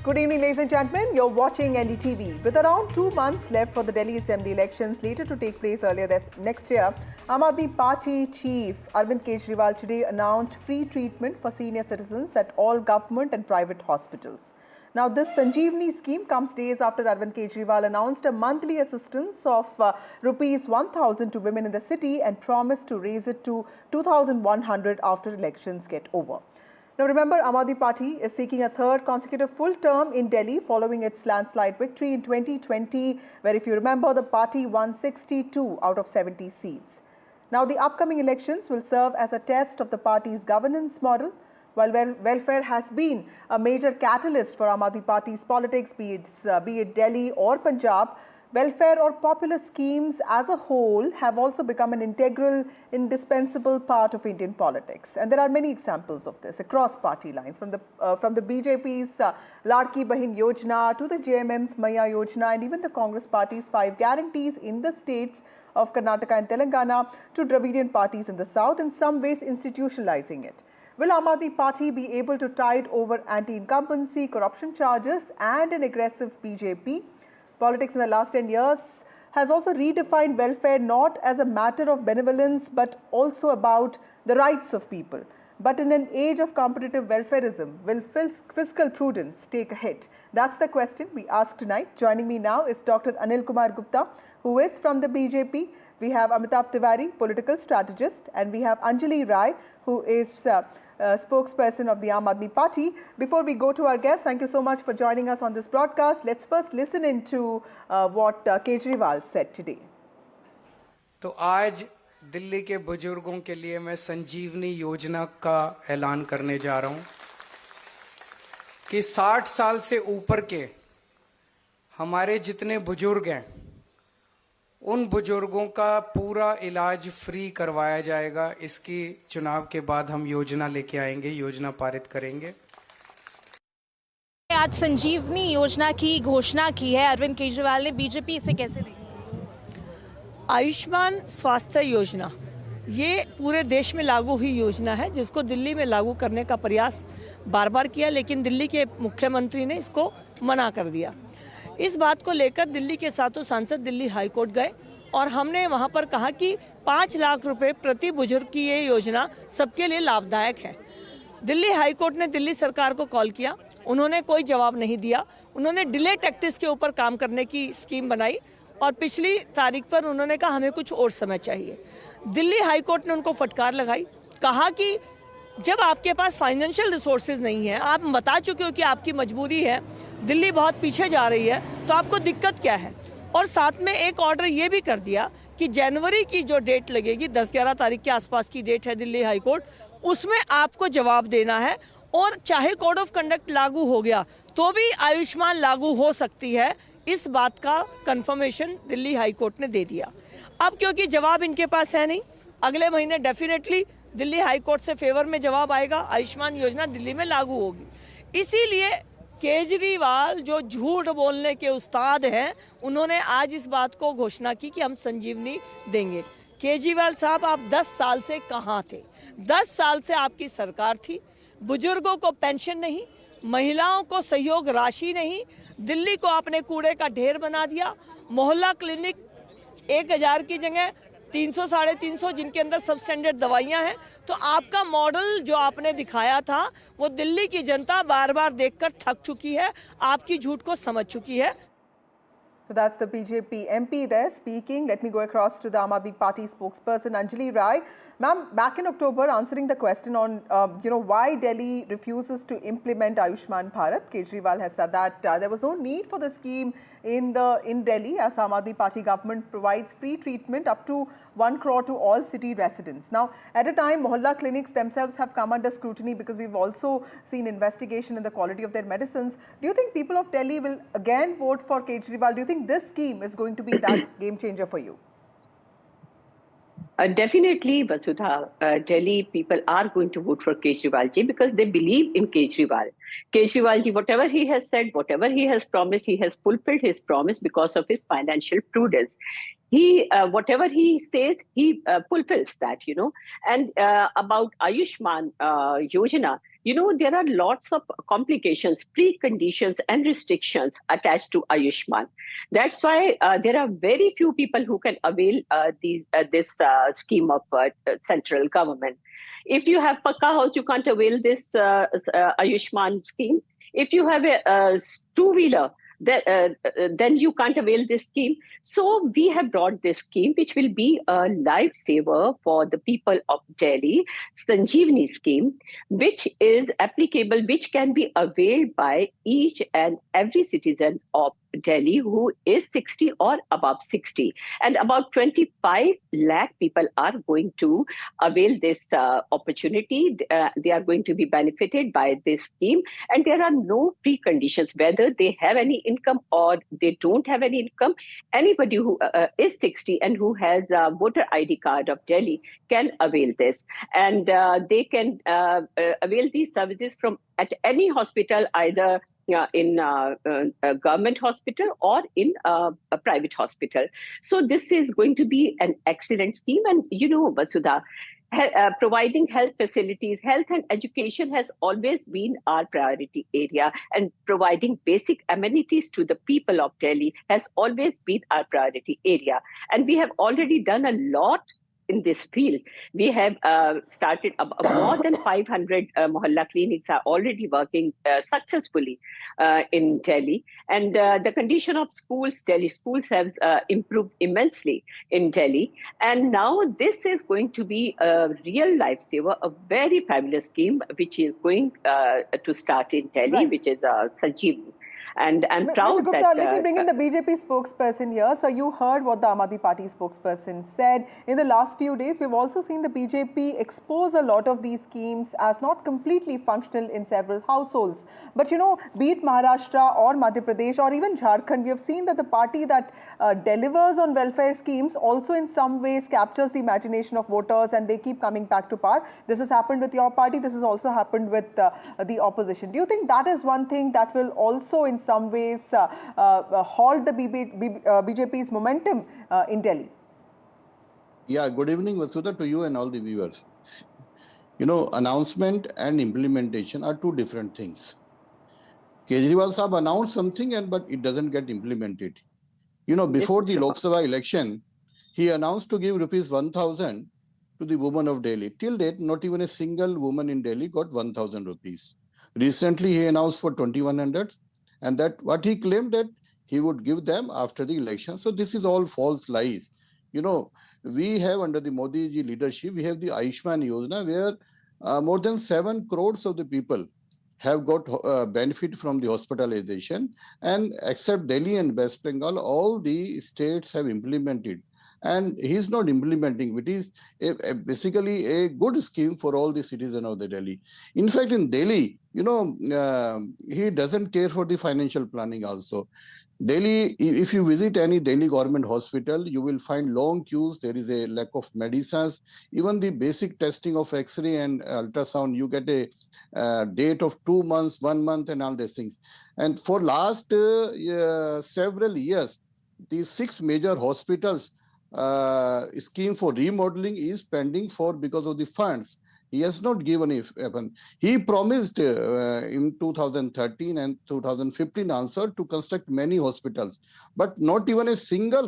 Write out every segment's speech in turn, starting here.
Good evening, ladies and gentlemen. You're watching NDTV. With around 2 months left for the Delhi Assembly elections, slated to take place earlier next year, Aam Aadmi Party chief Arvind Kejriwal today announced free treatment for senior citizens at all government and private hospitals. Now, this Sanjeevani scheme comes days after Arvind Kejriwal announced a monthly assistance of rupees 1,000 to women in the city and promised to raise it to 2,100 after elections get over. Now remember, Aam Aadmi Party is seeking a third consecutive full term in Delhi following its landslide victory in 2020, where if you remember, the party won 62 out of 70 seats. Now the upcoming elections will serve as a test of the party's governance model. While welfare has been a major catalyst for Aam Aadmi Party's politics, be it Delhi or Punjab, welfare or populist schemes as a whole have also become an integral, indispensable part of Indian politics. And there are many examples of this across party lines, from the BJP's Ladki Bahin Yojana to the JMM's Maya Yojana and even the Congress Party's 5 guarantees in the states of Karnataka and Telangana to Dravidian parties in the south, in some ways institutionalizing it. Will Aam Aadmi Party be able to tide over anti-incumbency, corruption charges and an aggressive BJP? Politics in the last 10 years has also redefined welfare not as a matter of benevolence but also about the rights of people. But in an age of competitive welfarism, will fiscal prudence take a hit? That's the question we ask tonight. Joining me now is Dr. Anil Kumar Gupta, who is from the BJP. We have Amitabh Tiwari, political strategist, and we have Anjali Rai, who is spokesperson of the Aam Aadmi Party. Before we go to our guests, thank you so much for joining us on this broadcast. Let's first listen into what Kejriwal said today. तो आज दिल्ली के बुजुर्गों के लिए मैं संजीवनी योजना का ऐलान करने जा रहा हूं कि 60 साल से ऊपर के हमारे जितने बुजुर्ग हैं उन बुजुर्गों का पूरा इलाज फ्री करवाया जाएगा। इसकी चुनाव के बाद हम योजना लेके आएंगे, योजना पारित करेंगे। आज संजीवनी योजना की घोषणा की है अरविंद केजरीवाल ने, बीजेपी इसे कैसे देखी? आयुष्मान स्वास्थ्य योजना ये पूरे देश में लागू हुई योजना है, जिसको दिल्ली में लागू करने का प्रयास बार बार किया, लेकिन दिल्ली के मुख्यमंत्री ने इसको मना कर दिया। इस बात को लेकर दिल्ली के सातों सांसद दिल्ली हाई कोर्ट गए और हमने वहां पर कहा कि 5 लाख रुपए प्रति बुजुर्ग की ये योजना सबके लिए लाभदायक है। दिल्ली हाई कोर्ट ने दिल्ली सरकार को कॉल किया, उन्होंने कोई जवाब नहीं दिया। उन्होंने डिले टैक्टिस के ऊपर काम करने की स्कीम बनाई और पिछली तारीख पर उन्होंने कहा हमें कुछ और समय चाहिए। दिल्ली हाई कोर्ट ने उनको फटकार लगाई, कहा कि जब आपके पास फाइनेंशियल रिसोर्सेज नहीं है, आप बता चुके हो कि आपकी मजबूरी है, दिल्ली बहुत पीछे जा रही है, तो आपको दिक्कत क्या है। और साथ में एक ऑर्डर ये भी कर दिया कि जनवरी की जो डेट लगेगी, 10-11 तारीख के आसपास की डेट है दिल्ली हाई कोर्ट, उसमें आपको जवाब देना है। और चाहे कोड ऑफ कंडक्ट लागू हो गया तो भी आयुष्मान लागू हो सकती है, इस बात का कंफर्मेशन दिल्ली हाई कोर्ट ने दे दिया। अब क्योंकि जवाब इनके पास है नहीं, अगले महीने डेफिनेटली दिल्ली हाई कोर्ट से फेवर में जवाब आएगा, आयुष्मान योजना दिल्ली में लागू होगी। इसीलिए केजरीवाल जो झूठ बोलने के उस्ताद हैं, उन्होंने आज इस बात को घोषणा की कि हम संजीवनी देंगे। केजरीवाल साहब, आप 10 साल से कहाँ थे? 10 साल से आपकी सरकार थी, बुजुर्गों को पेंशन नहीं, महिलाओं को सहयोग राशि नहीं, दिल्ली को आपने कूड़े का ढेर बना दिया। मोहल्ला क्लिनिक 1000 की जगह 300-350, जिनके अंदर सब स्टैंडर्ड दवाइयां हैं। तो आपका मॉडल जो आपने दिखाया था वो दिल्ली की जनता बार बार देखकर थक चुकी है, आपकी झूठ को समझ चुकी है। So that's the BJP MP there speaking. Let me go across to the Aam Aadmi Party spokesperson Anjali Rai. Ma'am, back in October, answering the question on why Delhi refuses to implement Ayushman Bharat, Kejriwal has said that there was no need for the scheme in Delhi, as Aam Aadmi Party government provides free treatment up to 1 crore to all city residents. Now, at a time, mohalla clinics themselves have come under scrutiny because we've also seen investigation in the quality of their medicines. Do you think people of Delhi will again vote for Kejriwal? Do you think this scheme is going to be that game changer for you? Definitely, Vasudha, Delhi people are going to vote for Kejriwal ji because they believe in Kejriwal. Kejriwal ji, whatever he has said, whatever he has promised, he has fulfilled his promise because of his financial prudence. He, whatever he says, he fulfills that, And about Ayushman Yojana, there are lots of complications, preconditions, and restrictions attached to Ayushman. That's why there are very few people who can avail this scheme of central government. If you have Pakka house, you can't avail this Ayushman scheme. If you have a two-wheeler, then you can't avail this scheme. So we have brought this scheme, which will be a lifesaver for the people of Delhi, Sanjeevani scheme, which is applicable, which can be availed by each and every citizen of Delhi who is 60 or above 60. And about 25 lakh people are going to avail this opportunity. They are going to be benefited by this scheme. And there are no preconditions, whether they have any income or they don't have any income. Anybody who is 60 and who has a voter ID card of Delhi can avail this. And they can avail these services from at any hospital, either in a government hospital or in a private hospital. So this is going to be an excellent scheme. And Vasudha, providing health facilities, health and education has always been our priority area, and providing basic amenities to the people of Delhi has always been our priority area. And we have already done a lot in this field. We have started more than 500 mohalla clinics are already working successfully in Delhi. And the condition of schools, Delhi schools have improved immensely in Delhi. And now this is going to be a real lifesaver, a very fabulous scheme, which is going to start in Delhi, right, which is Sanjeevani. And I'm Mr. proud Gupta, that... let me bring in the BJP spokesperson here. So you heard what the Aam Aadmi Party spokesperson said. In the last few days, we've also seen the BJP expose a lot of these schemes as not completely functional in several households. But be it Maharashtra or Madhya Pradesh or even Jharkhand, we have seen that the party that delivers on welfare schemes also in some ways captures the imagination of voters, and they keep coming back to power. This has happened with your party. This has also happened with the opposition. Do you think that is one thing that will also in some ways halt the BJP's momentum in Delhi? Yeah, good evening, Vasudha, to you and all the viewers. Announcement and implementation are two different things. Kejriwal Saab announced something, but it doesn't get implemented. Before the Lok Sabha election, he announced to give rupees 1,000 to the women of Delhi. Till date, not even a single woman in Delhi got 1,000 rupees. Recently, he announced for 2,100. And that what he claimed that he would give them after the election. So this is all false lies. We have under the Modi ji leadership, we have the Ayushman Yojana, where more than 7 crores of the people have got benefit from the hospitalization. And except Delhi and West Bengal, all the states have implemented. And he's not implementing, which is basically a good scheme for all the citizens of the Delhi. In fact, in Delhi, he doesn't care for the financial planning also. Delhi, if you visit any Delhi government hospital, you will find long queues. There is a lack of medicines. Even the basic testing of X-ray and ultrasound, you get a date of 2 months, 1 month, and all these things. And for last several years, these 6 major hospitals scheme for remodeling is pending because of the funds. He has not given it. He promised in 2013 and 2015 answer to construct many hospitals, but not even a single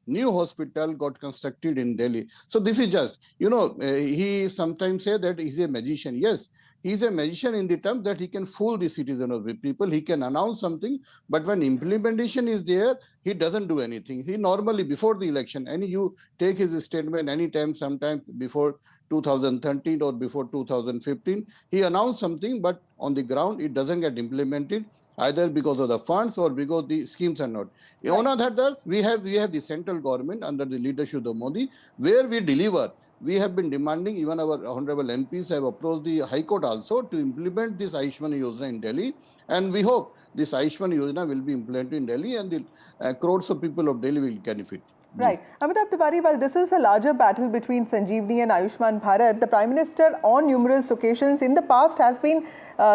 new hospital got constructed in Delhi. So this is just, he sometimes say that he's a magician. Yes, he's a magician in the term that he can fool the citizen of the people. He can announce something, but when implementation is there, he doesn't do anything. He normally, before the election, you take his statement anytime, sometime before 2013 or before 2015, he announced something, but on the ground, it doesn't get implemented, either because of the funds or because the schemes are not. Right. On other hand, we have the central government under the leadership of Modi, where we deliver. We have been demanding, even our honorable MPs have approached the High Court also to implement this Ayushman Yojana in Delhi. And we hope this Ayushman Yojana will be implemented in Delhi, and the crores of people of Delhi will benefit. Right. Amitabh Tiwari, while this is a larger battle between Sanjeevani and Ayushman Bharat, the Prime Minister on numerous occasions in the past has been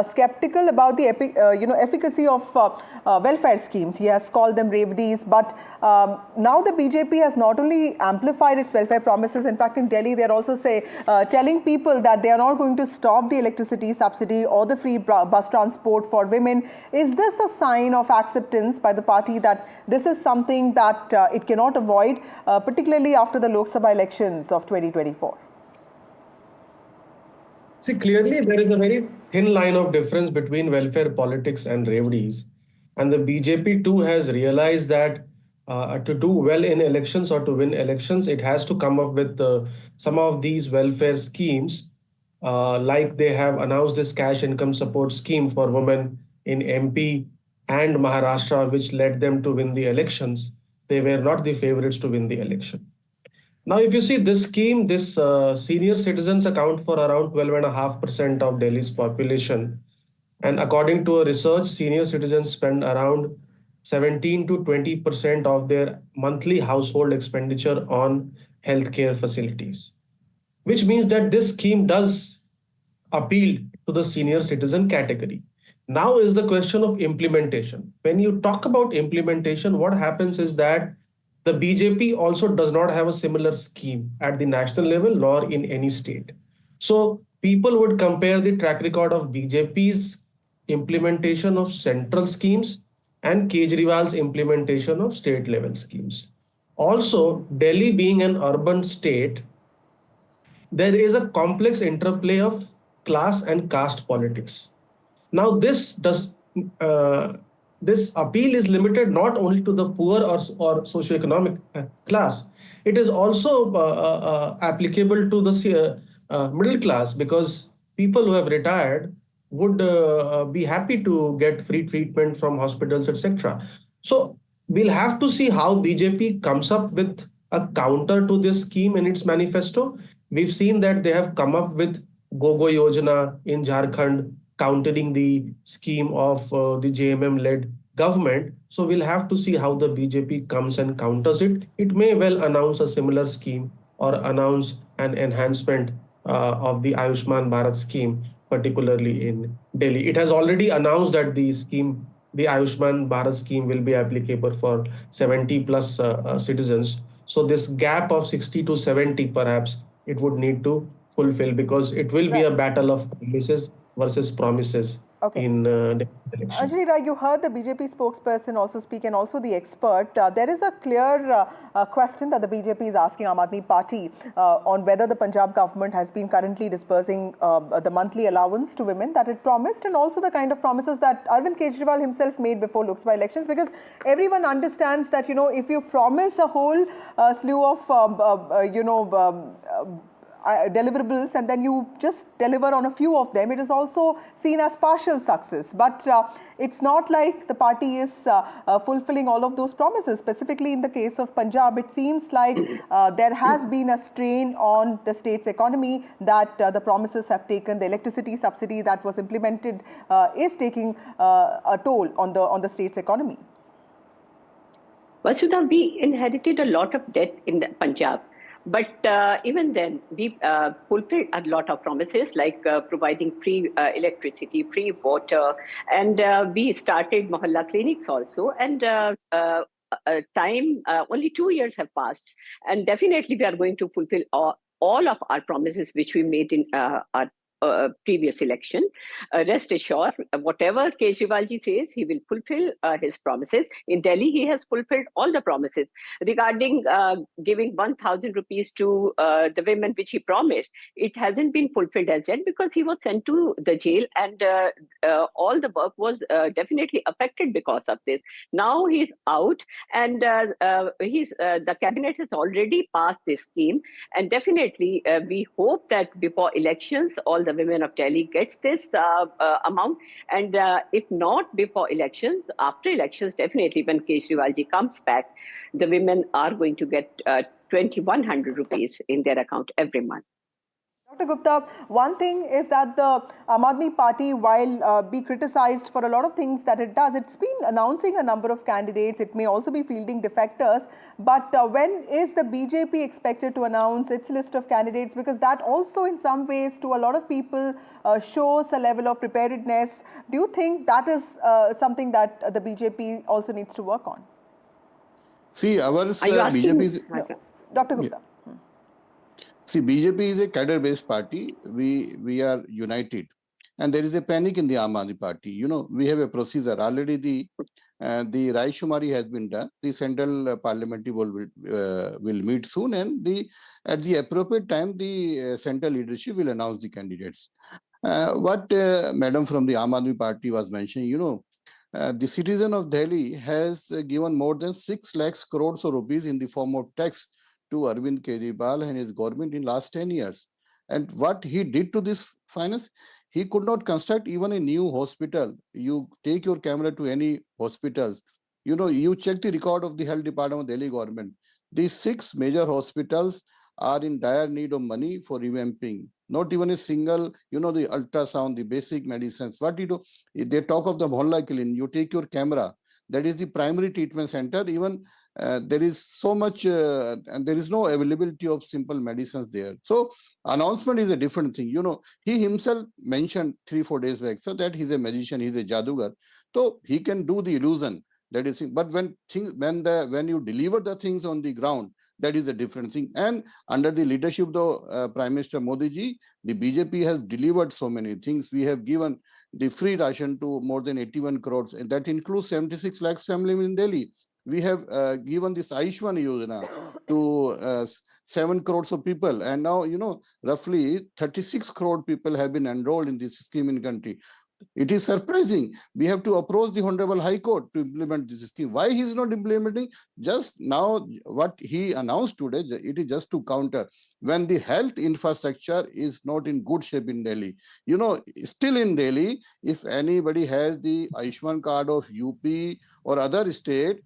skeptical about the efficacy of welfare schemes. He has called them Revdis, but now the BJP has not only amplified its welfare promises. In fact, in Delhi, they are also telling people that they are not going to stop the electricity subsidy or the free bus transport for women. Is this a sign of acceptance by the party that this is something that it cannot avoid, particularly after the Lok Sabha elections of 2024? See, clearly there is a very thin line of difference between welfare politics and Revdis. And the BJP too has realized that to do well in elections or to win elections, it has to come up with some of these welfare schemes, like they have announced this cash income support scheme for women in MP and Maharashtra, which led them to win the elections. They were not the favorites to win the election. Now, if you see this scheme, this senior citizens account for around 12.5% of Delhi's population. And according to a research, senior citizens spend around 17 to 20% of their monthly household expenditure on healthcare facilities, which means that this scheme does appeal to the senior citizen category. Now is the question of implementation. When you talk about implementation, what happens is that the BJP also does not have a similar scheme at the national level nor in any state. So people would compare the track record of BJP's implementation of central schemes and Kejriwal's implementation of state level schemes. Also, Delhi being an urban state, there is a complex interplay of class and caste politics. Now, this appeal is limited not only to the poor or socioeconomic class. It is also applicable to the middle class, because people who have retired would be happy to get free treatment from hospitals, etc. So we'll have to see how BJP comes up with a counter to this scheme in its manifesto. We've seen that they have come up with Gogo Yojana in Jharkhand, countering the scheme of the JMM-led government. So we'll have to see how the BJP comes and counters it. It may well announce a similar scheme or announce an enhancement of the Ayushman Bharat scheme, particularly in Delhi. It has already announced that the Ayushman Bharat scheme will be applicable for 70 plus citizens. So this gap of 60 to 70, perhaps, it would need to fulfill, because it will be a battle of promises versus promises in the election. Anjali Rai, you heard the BJP spokesperson also speak, and also the expert. There is a clear question that the BJP is asking Aam Aadmi Party on whether the Punjab government has been currently dispersing the monthly allowance to women that it promised, and also the kind of promises that Arvind Kejriwal himself made before Lok Sabha elections, because everyone understands that, if you promise a whole slew of, deliverables and then you just deliver on a few of them, it is also seen as partial success. But it's not like the party is fulfilling all of those promises. Specifically in the case of Punjab, it seems like there has been a strain on the state's economy that the promises have taken. The electricity subsidy that was implemented is taking a toll on the state's economy. Vasudha, we inherited a lot of debt in the Punjab. But even then, we fulfilled a lot of promises, like providing free electricity, free water, and we started Mohalla clinics also. And only 2 years have passed, and definitely we are going to fulfill all of our promises which we made in our previous election. Rest assured, whatever Kejriwal ji says, he will fulfill his promises. In Delhi, he has fulfilled all the promises regarding giving 1,000 rupees to the women, which he promised. It hasn't been fulfilled as yet because he was sent to the jail, and all the work was definitely affected because of this. Now he's out, and the cabinet has already passed this scheme, and definitely we hope that before elections, all the women of Delhi gets this amount, and if not before elections, after elections, definitely when Kejriwal ji comes back, the women are going to get 2,100 rupees in their account every month. Dr. Gupta, one thing is that the Aam Aadmi Party, while be criticized for a lot of things that it does, it's been announcing a number of candidates. It may also be fielding defectors. But when is the BJP expected to announce its list of candidates? Because that also, in some ways, to a lot of people, shows a level of preparedness. Do you think that is something that the BJP also needs to work on? See, Are you asking? BJP No. Dr. Gupta. See, BJP is a cadre-based party. We are united, and there is a panic in the Aam Aadmi Party. You know, we have a procedure already. The Rai Shumari has been done. The central parliamentary will meet soon, and at the appropriate time, the central leadership will announce the candidates. What Madam from the Aam Aadmi Party was mentioning, you know, the citizen of Delhi has given more than 6 lakhs crores of rupees in the form of tax to Arvind Kejriwal and his government in last 10 years. And what he did to this finance, he could not construct even a new hospital. You take your camera to any hospitals, you know, you check the record of the health department of Delhi government. These 6 major hospitals are in dire need of money for revamping. Not even a single, you know, the ultrasound, the basic medicines. What you do, they talk of the Mohalla clinic, you take your camera, that is the primary treatment center. Even there is so much, and there is no availability of simple medicines there. So announcement is a different thing. You know, he himself mentioned 3-4 days back, so that he's a magician, he's a jadugar. So he can do the illusion. That is, but when you deliver the things on the ground, that is a different thing. And under the leadership of the Prime Minister Modi ji, the BJP has delivered so many things. We have given the free ration to more than 81 crores, and that includes 76 lakhs family in Delhi. We have given this Ayushman Yojana to 7 crores of people. And now, you know, roughly 36 crore people have been enrolled in this scheme in country. It is surprising. We have to approach the Honorable High Court to implement this scheme. Why he is not implementing? Just now, what he announced today, it is just to counter when the health infrastructure is not in good shape in Delhi. You know, still in Delhi, if anybody has the Ayushman card of UP or other state,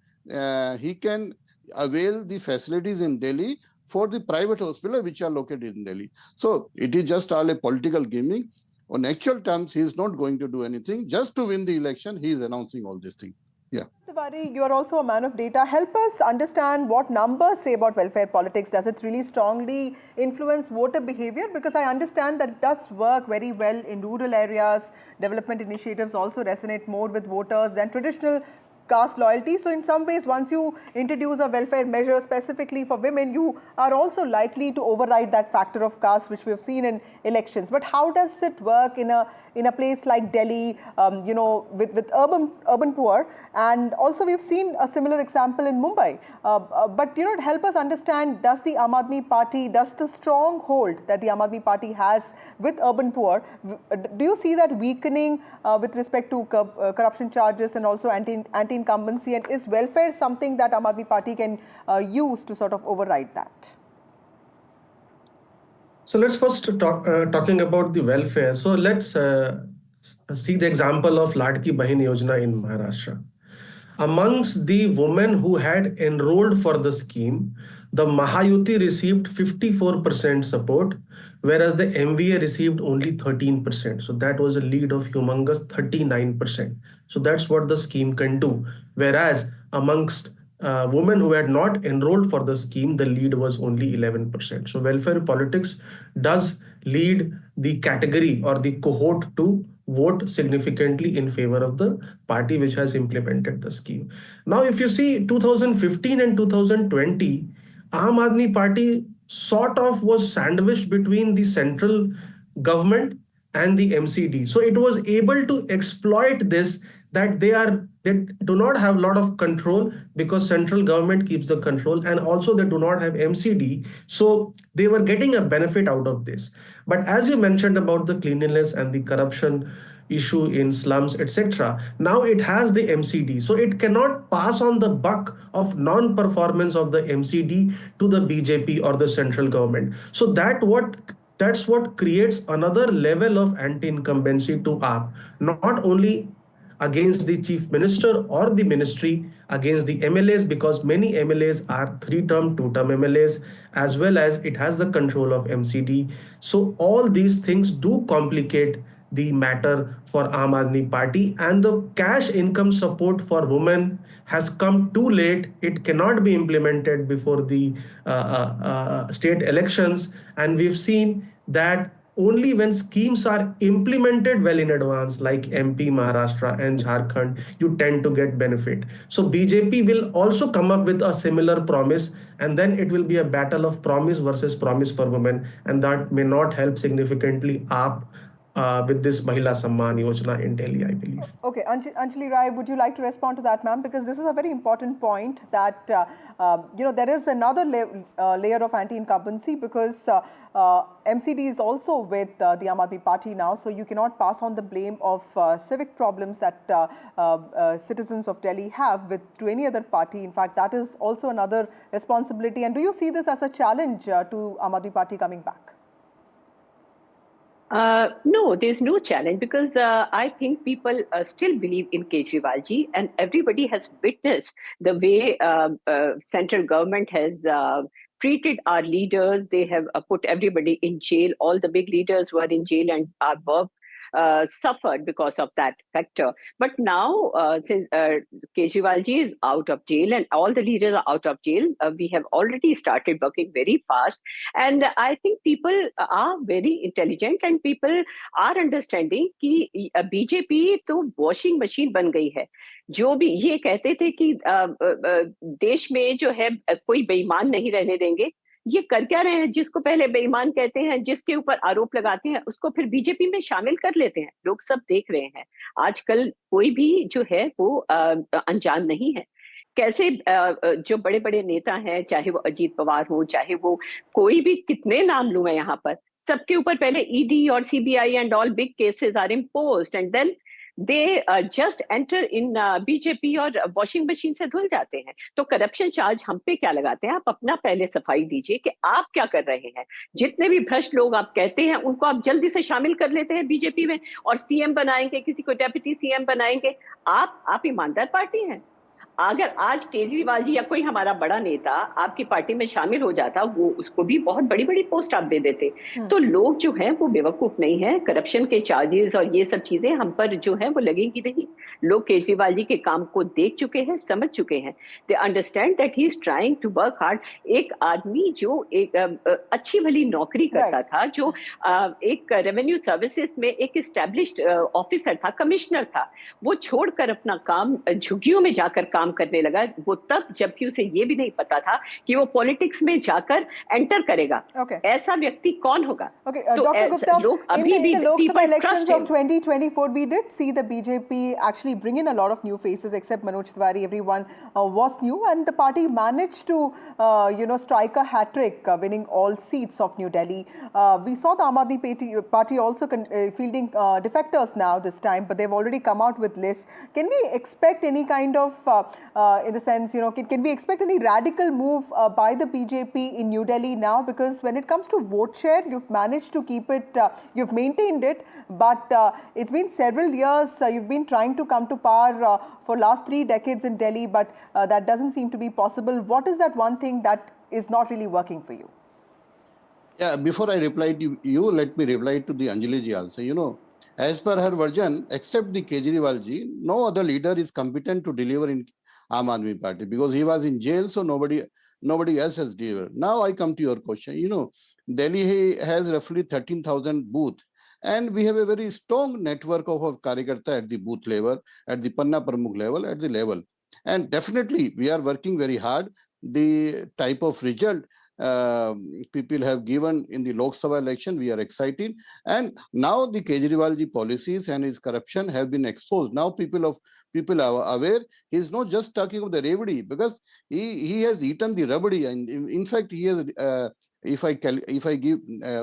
he can avail the facilities in Delhi for the private hospitals which are located in Delhi. So it is just all a political gimmick. On actual terms, he is not going to do anything. Just to win the election, he is announcing all these things. Yeah. Tiwari, you are also a man of data. Help us understand what numbers say about welfare politics. Does it really strongly influence voter behavior? Because I understand that it does work very well in rural areas. Development initiatives also resonate more with voters than traditional caste loyalty. So in some ways, once you introduce a welfare measure specifically for women, you are also likely to override that factor of caste, which we have seen in elections. But how does it work in a place like Delhi, you know, with urban poor? And also we've seen a similar example in Mumbai. But, you know, help us understand, does the Aam Aadmi Party, does the stronghold that the Aam Aadmi Party has with urban poor, do you see that weakening with respect to corruption charges and also anti-incumbency? And is welfare something that Aam Aadmi Party can use to sort of override that? So let's first talking about the welfare. So let's see the example of Ladki Bahin Yojana in Maharashtra. Amongst the women who had enrolled for the scheme, the Mahayuti received 54% support, whereas the MVA received only 13%. So that was a lead of humongous 39%. So that's what the scheme can do. Whereas amongst women who had not enrolled for the scheme, the lead was only 11%. So welfare politics does lead the category or the cohort to vote significantly in favor of the party which has implemented the scheme. Now, if you see 2015 and 2020, Aam Aadmi Party sort of was sandwiched between the central government and the MCD. So it was able to exploit this, that they do not have a lot of control because central government keeps the control, and also they do not have MCD. So they were getting a benefit out of this. But as you mentioned about the cleanliness and the corruption issue in slums, etc., now it has the MCD. So it cannot pass on the buck of non-performance of the MCD to the BJP or the central government. So that's what creates another level of anti-incumbency to AAP. Not only against the chief minister or the ministry, against the MLAs, because many MLAs are 3-term, 2-term MLAs, as well as it has the control of MCD. So all these things do complicate the matter for Aam Aadmi Party, and the cash income support for women has come too late. It cannot be implemented before the state elections, and we've seen that only when schemes are implemented well in advance, like MP, Maharashtra and Jharkhand, you tend to get benefit. So BJP will also come up with a similar promise, and then it will be a battle of promise versus promise for women, and that may not help significantly AAP with this Mahila Samman Yojana in Delhi, I believe. Okay, Anjali Rai, would you like to respond to that, ma'am? Because this is a very important point that, there is another layer of anti-incumbency, because MCD is also with the Aam Aadmi Party now, so you cannot pass on the blame of civic problems that citizens of Delhi have to any other party. In fact, that is also another responsibility. And do you see this as a challenge to Aam Aadmi Party coming back? No, there's no challenge, because I think people still believe in Kejriwal ji, and everybody has witnessed the way central government has treated our leaders. They have put everybody in jail. All the big leaders were in jail, and our work suffered because of that factor. But now, since Kejriwal ji is out of jail and all the leaders are out of jail, we have already started working very fast. And I think people are very intelligent, and people are understanding कि BJP तो washing machine बन गई है. जो भी ये कहते थे कि देश में जो है कोई बेईमान नहीं रहने देंगे, ये कर क्या रहे हैं? जिसको पहले बेईमान कहते हैं, जिसके ऊपर आरोप लगाते हैं, उसको फिर बीजेपी में शामिल कर लेते हैं. लोग सब देख रहे हैं. आजकल कोई भी जो है वो अनजान नहीं है. कैसे जो बड़े बड़े नेता हैं, चाहे वो अजीत पवार हो, चाहे वो कोई भी, कितने नाम लूं मैं यहाँ पर, सबके ऊपर पहले ईडी और CBI and all big cases are imposed, and then they just enter in BJP और वॉशिंग मशीन से धुल जाते हैं. तो करप्शन चार्ज हम पे क्या लगाते हैं? आप अपना पहले सफाई दीजिए कि आप क्या कर रहे हैं. जितने भी भ्रष्ट लोग आप कहते हैं, उनको आप जल्दी से शामिल कर लेते हैं बीजेपी में, और सीएम बनाएंगे, किसी को डेप्यूटी सीएम बनाएंगे. आप ईमानदार पार्टी हैं. अगर आज केजरीवाल जी या कोई हमारा बड़ा नेता आपकी पार्टी में शामिल हो जाता, वो उसको भी बहुत बड़ी बड़ी पोस्ट आप दे देते. तो लोग जो हैं वो बेवकूफ नहीं है. करप्शन के चार्जेस और ये सब चीजें हम पर जो है वो लगेंगी नहीं. लोग केजरीवाल जी के काम को देख चुके हैं, समझ चुके हैं. They understand that he is trying to work hard. एक आदमी जो एक अच्छी भली नौकरी करता था, जो एक रेवेन्यू सर्विसेज में एक एस्टैब्लिश्ड ऑफिसर था, कमिश्नर था, वो छोड़कर अपना काम झुग्गियों में जाकर काम करने लगा. वो तब जबकि उसे ये भी नहीं पता था कि वो पॉलिटिक्स में जाकर एंटर करेगा. ऐसा व्यक्ति कौन होगा? Dr. Gupta, in the Lok Sabha elections of 2024, we did see the BJP actually bring in a lot of new faces, except Manoj Tiwari. Everyone was new, and the party managed to, strike a hat trick, winning all seats of New Delhi. We saw the Aam Aadmi Party also fielding defectors now this time, but they've already come out with lists. Can we expect any kind of in the sense, can we expect any radical move by the BJP in New Delhi now? Because when it comes to vote share, you've managed to keep it, you've maintained it, but it's been several years. You've been trying to come to power for last 3 decades in Delhi, but that doesn't seem to be possible. What is that one thing that is not really working for you? Yeah, before I reply to you, let me reply to the Anjali ji also. As per her version, except the Kejriwal ji, no other leader is competent to deliver in Aam Aadmi Party, because he was in jail, so nobody else has delivered. Now I come to your question. Delhi has roughly 13,000 booths, and we have a very strong network of Karyakarta at the booth level, at the Panna Pramukh level, at the level. And definitely we are working very hard. The type of result people have given in the Lok Sabha election, we are excited. And now the Kejriwal ji policies and his corruption have been exposed. Now people are aware. He is not just talking of the Revdi, because he has eaten the rabdi, and in fact he has if I give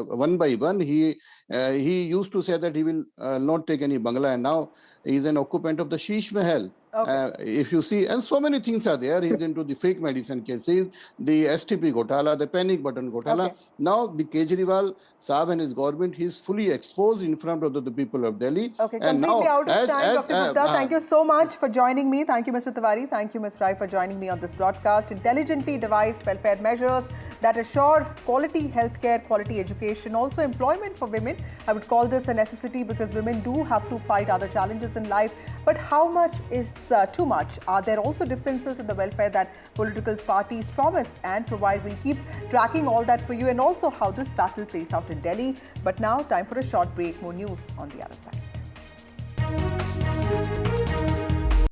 one by one, he used to say that he will not take any bangla, and now he is an occupant of the Sheesh Mahal. Okay. If you see, and so many things are there. He's into the fake medicine cases, the STP Ghotala, the panic button Ghotala. Okay. Now the Kejriwal Saab and his government, he's fully exposed in front of the people of Delhi. Okay, and completely now, out of time, Dr. Gupta. Thank you so much for joining me. Thank you, Mr. Tiwari. Thank you, Ms. Rai, for joining me on this broadcast. Intelligently devised welfare measures that assure quality healthcare, quality education, also employment for women. I would call this a necessity because women do have to fight other challenges in life. But how much is too much? Are there also differences in the welfare that political parties promise and provide? We'll keep tracking all that for you, and also how this battle plays out in Delhi. But now, time for a short break. More news on the other side.